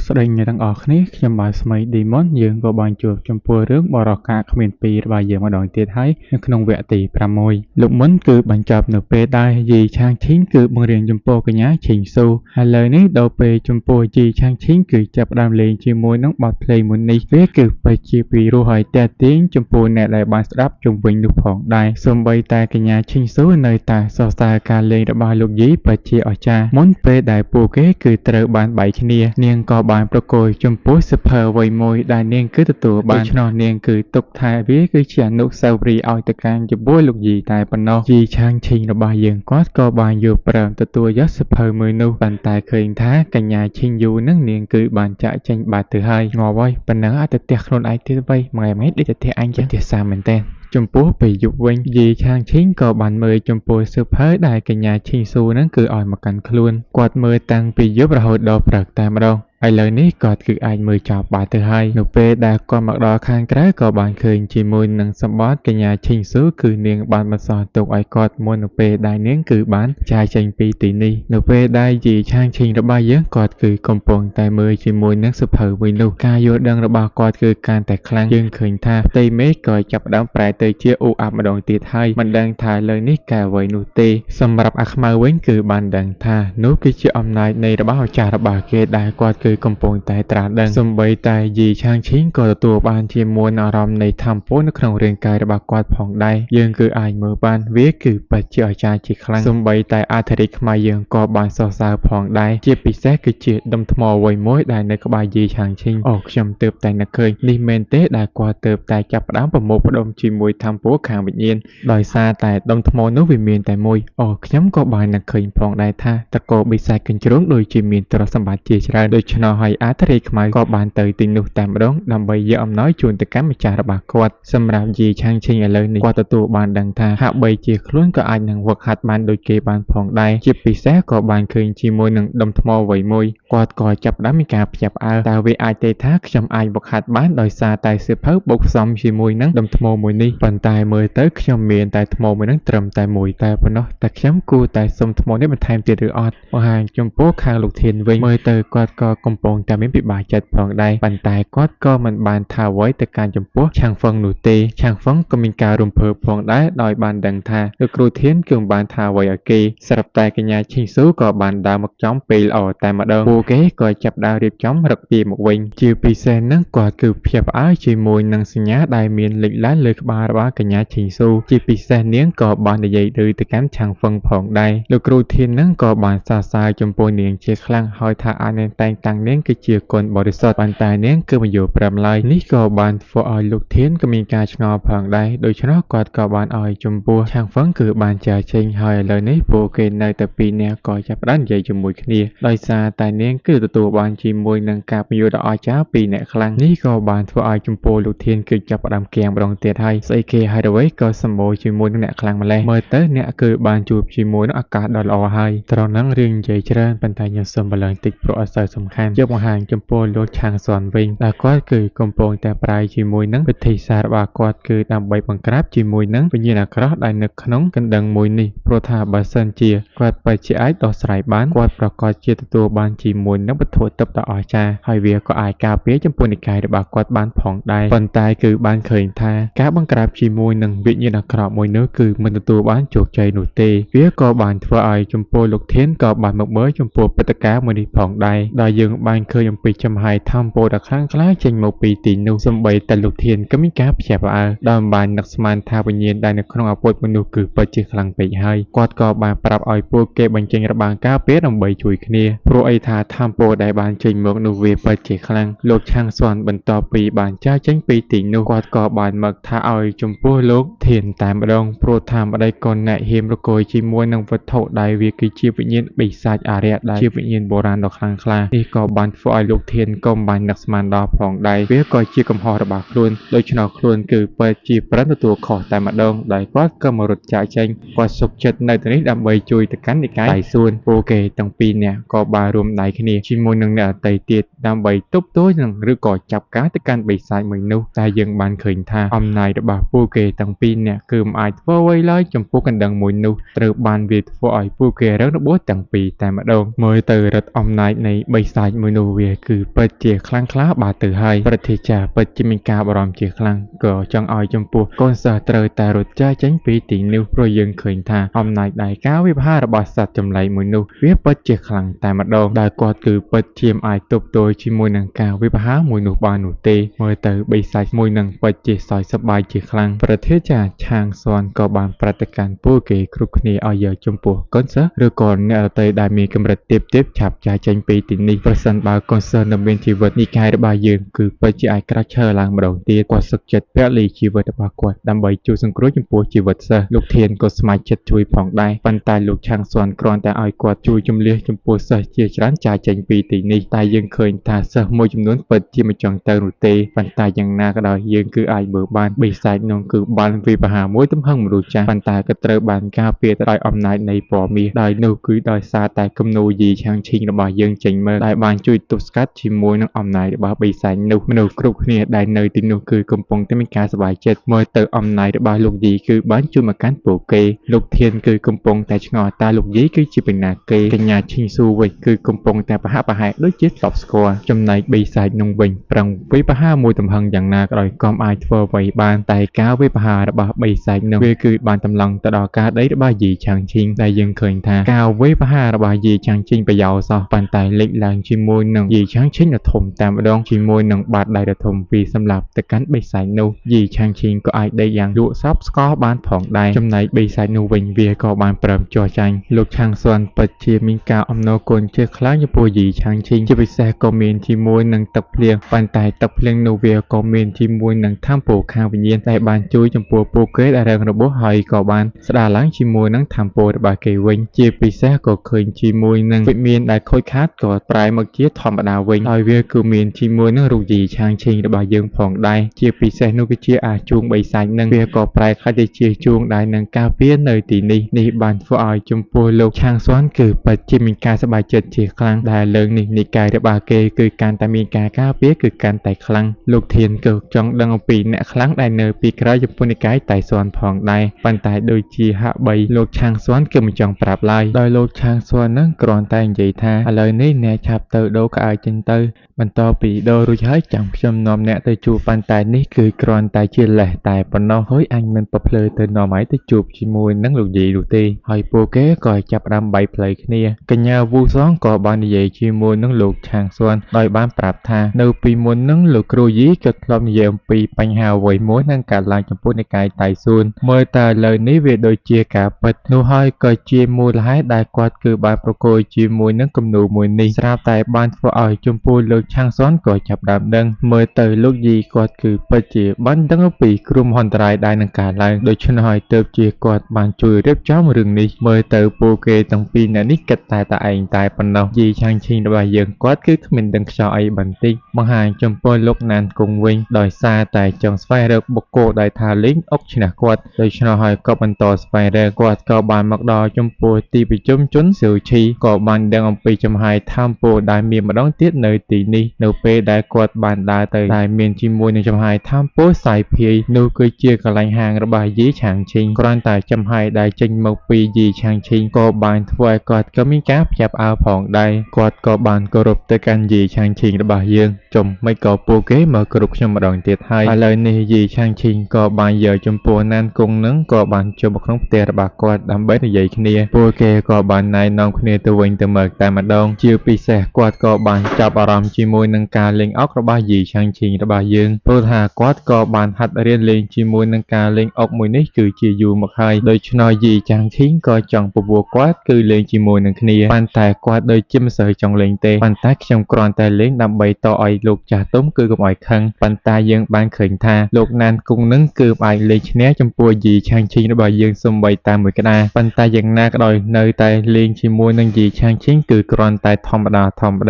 ស្ដីអ្នកទាំងអស់គ្នាខ្ញុំបាទស្មីឌីមុនយើងក៏បានជួបចំពោះរឿងបរិការគ្មានពីររបស់យើងម្ដងទៀតហើយនៅក្នុងវគ្គទី6លោកមុនគឺបញ្ចប់នៅពេលដែលយីឆាងឈីងគឺបង្រៀនចំពោះកញ្ញាឈីងស៊ូឥឡូវនេះដល់ពេលចំពោះយីឆាងឈីងគឺចាប់ផ្ដើមលេងជាមួយនឹងបទភ្លេងមួយនេះវាគឺពិតជាពីរោះហើយតាក់ទាញចំពោះអ្នកដែលបានស្ដាប់ជុំវិញនោះផងដែរសូម្បីតែកញ្ញាឈីងស៊ូនៅតែសរសើរការលេងរបស់លោកយីពិតជាអស្ចារ្យមុនពេលដែលពួកគេគឺត្រូវបានបែកគ្នានាងក៏បានប្រកល់ចំពោះសិភៅអ្វីមួយដែលនាងគឺទទួលបានដូច្នោះនាងគឺទុកថាវាគឺជាអនុស្សាវរីយ៍ឲ្យទៅកាន់ចំពោះលោកយីតែប៉ុណ្ណោះយីឆាងឈីងរបស់យើងគាត់ក៏បានយកព្រមទទួលយកសិភៅមួយនោះប៉ុន្តែឃើញថាកញ្ញាឈីងយូនឹងនាងគឺបានចាក់ចេញបាត់ទៅហើយងាប់ហើយប៉ុណ្ណឹងអត់ទៅផ្ទះខ្លួនឯងទៀតវិញម៉ែដូចទៅផ្ទះអញចឹងផ្ទះសាមែនតើចំពោះពេលយប់វិញយីឆាងឈីងក៏បានមើលចំពោះសៀវភៅដែលកញ្ញាឈីងស៊ូនឹងគឺឲ្យមកកាន់ខ្លួនគាត់មើលតាំងពីយប់រហូតដល់ព្រឹកតែម្ដងឥឡូវនេះគាត់គឺអាចមើលចោលបាត់ទៅហើយនៅពេលដែលគាត់មកដល់ខាងក្រៅក៏បានឃើញជាមួយនឹងសម្បត្តិកញ្ញាឈីងស៊ូគឺនាងបានបន្សល់ទុកឲ្យគាត់មុននៅពេលដែលនាងគឺបានចាយចេញពីទីនេះនៅពេលដែលយីឆាងឈីងរបស់យើងគាត់គឺកំពុងតែមើលជាមួយនឹងសៀវភៅវិញនោះការយល់ដឹងរបស់គាត់គឺកាន់តែខ្លាំងយើងឃើញថាផ្ទៃមេឃក៏ចាប់ផ្ដើមប្រែទៅជាអ៊ូអាប់ម្ដងទៀតហើយមិនដឹងថាលើនេះកែអ្វីនោះទេសម្រាប់អាខ្មៅវិញគឺបានដឹងថានោះគឺជាអំណាចនៃរបស់ម្ចាស់របស់គេដែលគាត់គឺកំពុងតែត្រាស់ដឹងសម្បីតែយីឆាងឈីងក៏ទទួលបានជាមួយអារម្មណ៍នៃធម៌ពលនៅក្នុងរាងកាយរបស់គាត់ផងដែរយើងគឺអាចមើលបានវាគឺពិតជាអាចារ្យជាខ្លាំងសម្បីតែអធិរាជខ្មែរយើងក៏បានសរសើរផងដែរជាពិសេសគឺជាដុំថ្មអ្វីមួយដែលនៅក្បែរយីឆាងឈីងអូខ្ញុំទើបតែនឹកឃើញនេះមែនទេដែលគាត់ទើបតែចាប់ផ្ដើមប្រមូលផ្ដុំជាមួយធម៌ពលខាងវិញ្ញាណដោយសារតែដុំថ្មនោះវាមានតែមួយអូខ្ញុំក៏បាននឹកឃើញផងដែរថាតកោបិសាចកញ្ជ្រោងដូចជាមានទ្រព្យសម្បត្តិជាច្រើនដូច្នោះហើយអធិរាជខ្មែរក៏បានទៅទីនោះតែម្ដងដើម្បីយកអំណោយជូនទៅកាន់ម្ចាស់របស់គាត់សម្រាប់យីឆាងឈីងឥឡូវនេះគាត់ទទួលបានដឹងថាហាក់បីជាខ្លួនក៏អាចនឹងវឹកហាត់បានដូចគេបានផងដែរជាពិសេសក៏បានឃើញជាមួយនឹងដុំថ្មអ្វីមួយគាត់ក៏ចាប់ផ្ដើមមានការភ្ញាក់ផ្អើលតើវាអាចទេថាខ្ញុំអាចវឹកហាត់បានដោយសារតែសៀវភៅបូកផ្សំជាមួយនឹងដុំថ្មមួយនេះប៉ុន្តែមើលទៅខ្ញុំមានតែថ្មមួយនឹងត្រឹមតែមួយតែប៉ុណ្ណោះតែខ្ញុំគួរតែសុំថ្មនេះបន្ថែមទៀតឬអត់បង្ហាញចំពោះខាងលោកធានវិញមើលទៅគាត់ក៏កំពុងតែមានពិបាកចិត្តផងដែរប៉ុន្តែគាត់ក៏មិនបានថាអ្វីទៅកាន់ចំពោះឆាងហ្វឹងនោះទេឆាងហ្វឹងក៏មានការរំភើបផងដែរដោយបានដឹងថាលោកគ្រូធានគឺមិនបានថាអ្វីឲ្យគេស្រាប់តែកញ្ញាឈីងស៊ូក៏បានដើរមកចំពេលល្អតែម្ដងពួកគេក៏ចាប់ដើររៀបចំរឹកពីមកវិញជាពិសេសនឹងគាត់គឺភ្ញាក់ផ្អើលជាមួយនឹងសញ្ញាដែលមានលេចឡើងលើក្បាលរបស់កញ្ញាឈីងស៊ូជាពិសេសនាងក៏បាននិយាយឮទៅកាន់ឆាងហ្វឹងផងដែរលោកគ្រូធាននឹងក៏បានសរសើរចំពោះនាងជាខ្លាំងហើយថាអានតែងតាំងនាងគឺជាកូនបរិសុទ្ធប៉ុន្តែនាងគឺមិនយល់ព្រមឡើយនេះក៏បានធ្វើឲ្យលោកធានក៏មានការឆ្ងល់ផងដែរដូច្នោះគាត់ក៏បានឲ្យចំពោះឆាងហ្វឹងគឺបានចាចេញហើយឥឡូវនេះពួកគេនៅតែពីរនាក់ក៏ចាប់ផ្ដើមនិយាយជាមួយគ្នាដោយសារតែនាងគឺទទួលបានជាមួយនឹងការពន្យល់ដ៏អស្ចារ្យពីអ្នកខ្លាំងនេះក៏បានធ្វើឲ្យចំពោះលោកធានគឺចាប់ផ្ដើមគាំងម្ដងទៀតហើយស្អីគេហើយអ្វីក៏សម្បូរជាមួយនឹងអ្នកខ្លាំងម្លេះមើលទៅអ្នកគឺបានជួបជាមួយនឹងឱកាសដ៏ល្អហើយត្រង់ហ្នឹងរឿងនិយាយច្រើនប៉ុន្តែខ្ញុំសូមបន្លឺតិចព្រោះអត់សូវសំខាន់យកបង្ហាញចំពោះលោកឆាងស៊ុនវិញដែលគាត់គឺកំពុងតែប្រាយជាមួយនឹងពិធីសាររបស់គាត់គឺដើម្បីបង្ក្រាបជាមួយនឹងវិញ្ញាណអាក្រក់ដែលនៅក្នុងកណ្ដឹងមួយនេះព្រោះថាបើសិនជាគាត់ពិតជាអាចដោះស្រាយបានគាត់ប្រកាសជាទទួលបានជាមួយនឹងវត្ថុទិព្វដ៏អស្ចារ្យហើយវាក៏អាចការពារចំពោះនិកាយរបស់គាត់បានផងដែរប៉ុន្តែគឺបានឃើញថាការបង្ក្រាបជាមួយនឹងវិញ្ញាណអាក្រក់មួយនោះគឺមិនទទួលបានជោគជ័យនោះទេវាក៏បានធ្វើឲ្យចំពោះលោកធានក៏បានមកមើលចំពោះព្រឹត្តិការណ៍មួយនេះផងដែរដោយយើងបានឃើញអំពីចំហាយធម្មពលដ៏ខ្លាំងក្លាចេញមកពីទីនោះសម្បីតែលោកធានក៏មានការភ្ញាក់ផ្អើលដោយបាននឹកស្មានថាវិញ្ញាណដែលនៅក្នុងអាវុធមនុស្សគឺពិតជាខ្លាំងពេកហើយគាត់ក៏បានប្រាប់ឲ្យពួកគេបញ្ចេញរបាំងការពារដើម្បីជួយគ្នាព្រោះអីថាធម្មពលដែលបានចេញមកនោះវាពិតជាខ្លាំងលោកឆាងស៊ុនបន្ទាប់ពីបានចាចេញពីទីនោះគាត់ក៏បានមកថាឲ្យចំពោះលោកធានតែម្ដងព្រោះថាម្ដីកូនអ្នកហ៊ានប្រកួយជាមួយនឹងវត្ថុដែលវាគឺជាវិញ្ញាណបិសាចអារក្សដែលជាវិញ្ញាណបុរាណដ៏ខ្លាំងក្លានេះក៏បានធ្វើឲ្យលោកធានក៏បាននឹកស្មានដល់ផងដែរវាក៏ជាកំហុសរបស់ខ្លួនដូច្នោះខ្លួនគឺពិតជាប្រឹងទទួលខុសតែម្ដងដោយគាត់ក៏មករត់ចាកចេញគាត់សុខចិត្តនៅទីនេះដើម្បីជួយទៅកាន់និកាយដៃសួនពួកគេទាំងពីរនាក់ក៏បានរួមដៃគ្នាជាមួយនឹងអ្នកដទៃទៀតដើម្បីទប់ទល់នឹងឬក៏ចាប់ការទៅកាន់បិសាចមួយនោះតែយើងបានឃើញថាអំណាចរបស់ពួកគេទាំងពីរនាក់គឺមិនអាចធ្វើអ្វីឡើយចំពោះកណ្ដឹងមួយនោះត្រូវបានវាធ្វើឲ្យពួកគេរងរបួសទាំងពីរតែម្ដងមើលទៅរដ្ឋអំណាចនៃបិសាច ចមួយនោះវាគឺពិតជាខ្លាំងក្លាបាទទៅហើយព្រឹទ្ធាចារ្យពិតជាមានការបារម្ភជាខ្លាំងក៏ចង់ឲ្យចំពោះកូនសិស្សត្រូវតែរត់ចាកចេញពីទីនោះព្រោះយើងឃើញថាអំណាចដែលការវិភាគរបស់សត្វចម្លែកមួយនោះវាពិតជាខ្លាំងតែម្ដងដែលគាត់គឺពិតជាមិនអាចទប់ទល់ជាមួយនឹងការវិភាគមួយនោះបាននោះទេមើលទៅបិសាចមួយនឹងពិតជាសោយសប្បាយជាខ្លាំងព្រឹទ្ធាចារ្យឆាងស៊ွန်ក៏បានប្រតិកម្មពួកគេគ្រប់គ្នាឲ្យយកចំពោះកូនសិស្សឬក៏អ្នកដទៃដែលមានកម្រិតទាបឆាប់ចាកចេញពីទីនេះប្រសិនបើកូនសិស្សនៅមានជីវិតនិកាយរបស់យើងគឺពិតជាអាចក្រាស់ឈើឡើងម្ដងទៀតគាត់សឹកចិត្តពលីជីវិតរបស់គាត់ដើម្បីជួយសង្គ្រោះចំពោះជីវិតសិស្សលោកធានក៏ស្ម័គ្រចិត្តជួយផងដែរប៉ុន្តែលោកឆាងស៊ွန်គ្រាន់តែឲ្យគាត់ជួយជំនះចំពោះសិស្សជាច្រើនចាកចេញពីទីនេះតែយើងឃើញថាសិស្សមួយចំនួនពិតជាមិនចង់ទៅនោះទេប៉ុន្តែយ៉ាងណាក៏ដោយយើងគឺអាចមើលបានបិសាចនោះគឺបានវិបហាមួយទំហឹងមនុស្សចាស់ប៉ុន្តែក៏ត្រូវបានការពារដោយអំណាចនៃពណ៌មាសដោយនោះគឺដោយសារតែគំនូរយីឆាងឈីងរបស់យើងចេញមើលដែលបានជួយទប់ស្កាត់ជាមួយនឹងអំណាចរបស់បិសាចនោះមនុស្សគ្រប់គ្នាដែលនៅទីនោះគឺកំពុងតែមានការសប្បាយចិត្តមើលទៅអំណាចរបស់លោកយីគឺបានជួយមកកាន់ពួកគេលោកធានគឺកំពុងតែឆ្ងល់តើលោកយីគឺជាពីណាគេកញ្ញាឈីងស៊ូវិញគឺកំពុងតែប្រហាក់ប្រហែលដូចជាធ្លាប់ស្គាល់ចំណែកបិសាចនោះវិញប្រឹងវិបហាមួយទំហឹងយ៉ាងណាក៏ដោយក៏អាចធ្វើអ្វីបានតែការវិបហារបស់បិសាចនោះវាគឺបានតម្លង់ទៅដល់ការដីរបស់យីឆាងឈីងដែលយើងឃើញថាការវិបហារបស់យីឆាងឈីងប្រយោសោះប៉ុន្តែលេចឡើងជាមួយនឹងយីឆាងឈីងដ៏ធំតែម្ដងជាមួយនឹងបាតដៃដ៏ធំពីសម្រាប់ទៅកាន់បិសាចនោះយីឆាងឈីងក៏អាចដេកយ៉ាងលក់សោកស្កល់បានផងដែរចំណែកបិសាចនោះវិញវាក៏បានព្រមចោះចាញ់លោកឆាងស៊ွန်ពិតជាមានការអំណរគុណជាខ្លាំងចំពោះយីឆាងឈីងជាពិសេសក៏មានជាមួយនឹងទឹកភ្លៀងប៉ុន្តែទឹកភ្លៀងនោះវាក៏មានជាមួយនឹងថាមពលខាងវិញ្ញាណដែលបានជួយចំពោះពួកគេដែលរងរបួសហើយក៏បានស្ដារឡើងជាមួយនឹងថាមពលរបស់គេវិញជាពិសេសក៏ឃើញជាមួយនឹងវិមានដែលខូចខាតក៏ប្រែមកជាធម្មតាវិញហើយវាគឺមានជាមួយនឹងរូបយីឆាងឈីងរបស់យើងផងដែរជាពិសេសនោះគឺជាអាជួងបិសាចនឹងវាក៏ប្រែខ្លះទៅជាជួងដែលនឹងការពារនៅទីនេះបានធ្វើឲ្យចំពោះលោកឆាងស៊ွန်គឺពិតជាមានការសប្បាយចិត្តជាខ្លាំងដែលលើកនេះនិកាយរបស់គេគឺកាន់តែមានការការពារគឺកាន់តែខ្លាំងលោកធានក៏ចង់ដឹងអំពីអ្នកខ្លាំងដែលនៅពីក្រោយចំពោះនិកាយតៃស៊ွန်ផងដែរប៉ុន្តែដូចជាហាក់បីលោកឆាងស៊ွန်គឺមិនចង់ប្រាប់ឡើយដោយលោកឆាងស៊ွန်នឹងគ្រាន់តែនិយាយថាឥឡូវនេះអ្នកឆាប់ទៅដូរខោអាវចេញទៅបន្ទាប់ពីដូររួចហើយចាំខ្ញុំនាំអ្នកទៅជួបប៉ុន្តែនេះគឺគ្រាន់តែជាលេសតែប៉ុណ្ណោះហើយអញមិនប្រភ្លើទៅនាំឲ្យទៅជួបជាមួយនឹងលោកយាយនោះទេហើយពួកគេក៏ចាប់ផ្ដើមបែកផ្លូវគ្នាកញ្ញាវូសងក៏បាននិយាយជាមួយនឹងលោកឆាងស៊ွန်ដោយបានប្រាប់ថានៅពីមុននឹងលោកគ្រូយីក៏ធ្លាប់និយាយអំពីបញ្ហាអ្វីមួយនឹងកើតឡើងចំពោះនិកាយតៃស៊ូនមើលតែឥឡូវនេះវាដូចជាការពិតនោះហើយក៏ជាមូលហេតុដែលគាត់គឺបានប្រកួតជាមួយនឹងគំនូរមួយនេះស្រាប់តែបានធ្វើឲ្យចំពោះលោកឆាងស៊ွန်ក៏ចាប់ដើមដឹងមើលទៅលោកយីគាត់គឺពិតជាបានដឹងអំពីគ្រោះមហន្តរាយដែលនឹងកើតឡើងដូច្នេះហើយទើបជាគាត់បានជួយរៀបចំរឿងនេះមើលទៅពួកគេទាំងពីរអ្នកនេះគិតតែឯងតែប៉ុណ្ណោះយីឆាងឈីងរបស់យើងគាត់គឺគ្មានដឹងខ្យល់អីបន្តិចបង្ហាញចំពោះលោកណានគង់វិញដោយសារតែចង់ស្វែងរកបុគ្គលដែលថាលេងអុកឈ្នះគាត់ដូច្នេះហើយក៏បន្តស្វែងរកគាត់ក៏បានមកដល់ចំពោះទីប្រជុំជនស៊ូឈីក៏បានដឹងអំពីចំហាយថាមពលដែលមានម្ដងទៀតនៅទីនេះនៅពេលដែលគាត់បានដើរទៅដែលមានជាមួយនឹងចំហាយថាមពលសាយភាយនោះគឺជាកន្លែងហាងរបស់យីឆាងឈីងគ្រាន់តែចំហាយដែលចេញមកពីយីឆាងឈីងក៏បានធ្វើឲ្យគាត់ក៏មានការភ្ញាក់ផ្អើលផងដែរគាត់ក៏បានគោរពទៅកាន់យីឆាងឈីងរបស់យើងចំមិនក៏ពួកគេមកគ្រប់ខ្ញុំម្ដងទៀតហើយឥឡូវនេះយីឆាងឈីងក៏បានយកចំពោះណានគង់នឹងក៏បានចូលមកក្នុងផ្ទះរបស់គាត់ដើម្បីនិយាយគ្នាពួកគេក៏បានណែនាំគ្នាទៅវិញទៅមកតែម្ដងជាពិសេសគាត់ក៏បានចាប់អារម្មណ៍ជាមួយនឹងការលេងអុករបស់យីឆាងឈីងរបស់យើងព្រោះថាគាត់ក៏បានហាត់រៀនលេងជាមួយនឹងការលេងអុកមួយនេះគឺជាយូរមកហើយដូច្នេះយីឆាងឈីងក៏ចង់ពពោះគាត់គឺលេងជាមួយនឹងគ្នាប៉ុន្តែគាត់ដូចជាមិនសូវចង់លេងទេប៉ុន្តែខ្ញុំគ្រាន់តែលេងដើម្បីតឲ្យលោកចាស់ទុំគឺកុំឲ្យខឹងប៉ុន្តែយើងបានឃើញថាលោកណានគង់នឹងគឺអាចលេងឈ្នះចំពោះយីឆាងឈីងរបស់យើងសូម្បីតែមួយក្តារប៉ុន្តែយ៉ាងណាក៏ដោយនៅតែលេងជាមួយនឹងយីឆាងឈីងគឺគ្រាន់តែធម្ម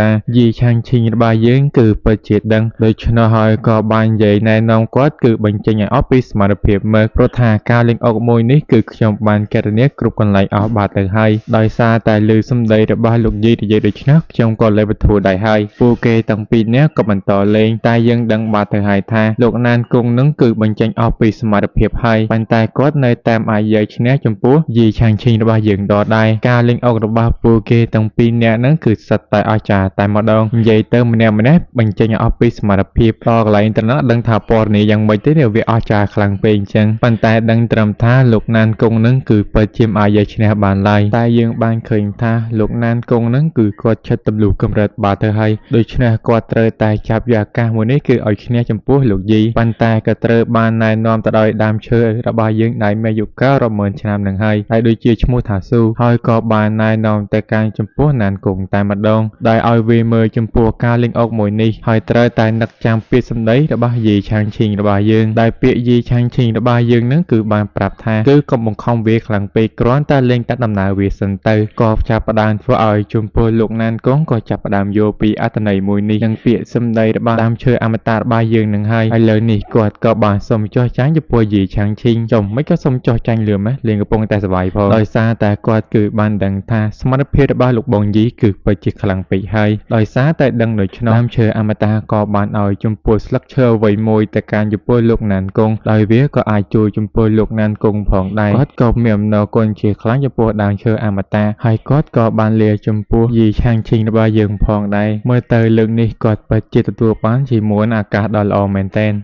តាយីឆាងឈីងរបស់យើងគឺពិតជាដឹងដូច្នោះហើយក៏បាននិយាយណែនាំគាត់គឺបញ្ចេញឲ្យអស់ពីសមត្ថភាពមើលព្រោះថាការលេងអុកមួយនេះគឺខ្ញុំបានគណនាគ្រប់កន្លែងអស់បាត់ទៅហើយដោយសារតែឮសម្ដីរបស់លោកយីនិយាយដូច្នេះខ្ញុំក៏លេបបធូរដែរហើយពួកគេទាំងពីរនាក់ ក៏បន្តលេងតែយើងដឹងបាត់ទៅហើយថាលោកណានគង់នឹងគឺបញ្ចេញអស់ពីសមត្ថភាពហើយប៉ុន្តែគាត់នៅតែអាចយកឈ្នះចំពោះយីឆាងឈីងរបស់យើងដដែលការលេងអុករបស់ពួកគេទាំងពីរនាក់ហ្នឹងគឺសិតតែអស្ចារ្យតែម្ដងនិយាយទៅម្នាក់បញ្ចេញអស់ពីសមត្ថភាពដល់កន្លែងត្រណដឹងថាពណ៌នេះយ៉ាងម៉េចទេវាអស្ចារ្យខ្លាំងពេកអញ្ចឹងប៉ុន្តែដឹងត្រឹមថាលោកណានគង់នឹងគឺពិតជាមិនអាចយកឈ្នះបានឡើយតែយើងបានឃើញថាលោកណានគង់នឹងគឺគាត់ឈិតទម្លុះកម្រិតបាត់ទៅហើយដូច្នេះគាត់ត្រូវតែចាប់យកឱកាសមួយនេះគឺឲ្យឈ្នះចំពោះលោកយីប៉ុន្តែក៏ត្រូវបានណែនាំទៅដោយដើមឈើរបស់យើងដែលមានអាយុកាលរាប់ម៉ឺនឆ្នាំនឹងហើយដូចជាឈ្មោះថាស៊ូហើយក៏បានណែនាំទៅកាន់ចំពោះណានគង់តែម្ដងដែលឲ្យវាមើលចំពោះការលេងអុកមួយនេះហើយត្រូវតែនឹកចាំពាក្យសម្ដីរបស់យីឆាងឈីងរបស់យើងដែលពាក្យយីឆាងឈីងរបស់យើងនឹងគឺបានប្រាប់ថាគឺកុំបង្ខំវាខ្លាំងពេកគ្រាន់តែលេងកាត់ដំណើរវាសិនទៅក៏ចាប់ផ្ដើមធ្វើឲ្យចំពោះលោកណានគង់ក៏ចាប់ផ្ដើមយល់ពីអត្ថន័យមួយនេះនិងពាក្យសម្ដីរបស់ដើមឈើអមតៈរបស់យើងនឹងហើយឥឡូវនេះគាត់ក៏បានសុំចោះចាញ់ចំពោះយីឆាងឈីងចុះមិនក៏សុំចោះចាញ់លឿនម៉េះលេងកំពុងតែសប្បាយផងដោយសារតែគាត់គឺបានដឹងថាសមត្ថភាពរបស់លោកបងយីគឺពិតជាខ្លាំងពេកហើយដោយសារតែដឹងដូច្នោះដើមឈើអមតៈក៏បានឲ្យចំពោះស្លឹកឈើអ្វីមួយទៅកាន់ចំពោះលោកណានគង់ដោយវាក៏អាចជួយចំពោះលោកណានគង់ផងដែរគាត់ក៏មានអំណរគុណជាខ្លាំងចំពោះដើមឈើអមតៈហើយគាត់ក៏បានលាចំពោះយីឆាងឈីងរបស់យើងផងដែរមើលទៅលើកនេះគាត់ពិតជាទទួលបានជាមួយអាកាសដ៏ល្អមែនទែន